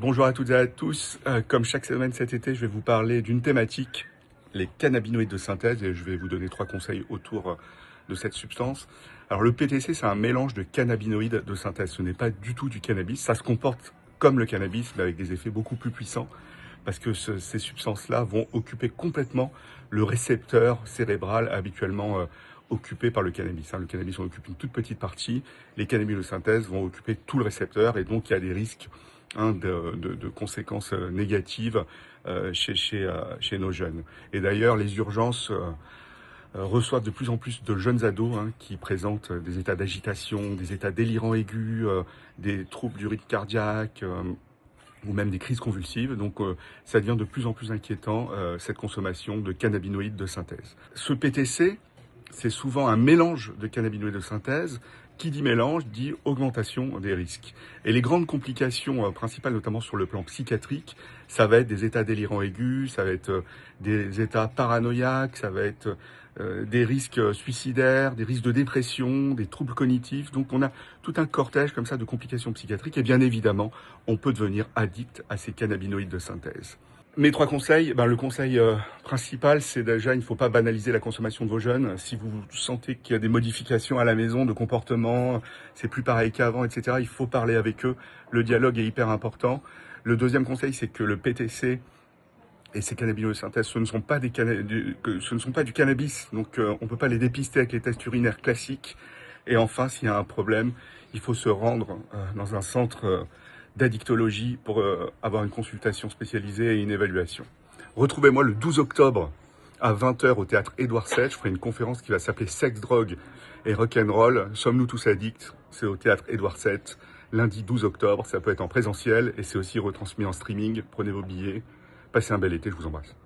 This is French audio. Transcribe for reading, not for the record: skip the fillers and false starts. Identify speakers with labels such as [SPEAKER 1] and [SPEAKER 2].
[SPEAKER 1] Bonjour à toutes et à tous. Comme chaque semaine cet été, je vais vous parler d'une thématique, les cannabinoïdes de synthèse, et je vais vous donner 3 conseils autour de cette substance. Alors le PTC, c'est un mélange de cannabinoïdes de synthèse. Ce n'est pas du tout du cannabis. Ça se comporte comme le cannabis, mais avec des effets beaucoup plus puissants, parce que ces substances-là vont occuper complètement le récepteur cérébral habituellement occupé par le cannabis. Le cannabis en occupe une toute petite partie. Les cannabinoïdes de synthèse vont occuper tout le récepteur, et donc il y a des risques de conséquences négatives chez nos jeunes. Et d'ailleurs, les urgences reçoivent de plus en plus de jeunes ados qui présentent des états d'agitation, des états délirants aigus, des troubles du rythme cardiaque, ou même des crises convulsives. Donc ça devient de plus en plus inquiétant, cette consommation de cannabinoïdes de synthèse. Ce PTC, c'est souvent un mélange de cannabinoïdes de synthèse. Qui dit mélange dit augmentation des risques. Et les grandes complications principales, notamment sur le plan psychiatrique, ça va être des états délirants aigus, ça va être des états paranoïaques, ça va être des risques suicidaires, des risques de dépression, des troubles cognitifs. Donc on a tout un cortège comme ça de complications psychiatriques. Et bien évidemment, on peut devenir addict à ces cannabinoïdes de synthèse. Mes 3 conseils, le conseil principal, c'est déjà, il ne faut pas banaliser la consommation de vos jeunes. Si vous sentez qu'il y a des modifications à la maison de comportement, c'est plus pareil qu'avant, etc., il faut parler avec eux. Le dialogue est hyper important. Le deuxième conseil, c'est que le PTC et ces cannabinoïdes de synthèse, ce ne sont pas du cannabis, donc on ne peut pas les dépister avec les tests urinaires classiques. Et enfin, s'il y a un problème, il faut se rendre dans un centre d'addictologie pour avoir une consultation spécialisée et une évaluation. Retrouvez-moi le 12 octobre à 20h au théâtre Édouard VII. Je ferai une conférence qui va s'appeler Sexe, drogue et rock'n'roll. Sommes-nous tous addicts? C'est au théâtre Édouard VII, lundi 12 octobre. Ça peut être en présentiel et c'est aussi retransmis en streaming. Prenez vos billets. Passez un bel été, je vous embrasse.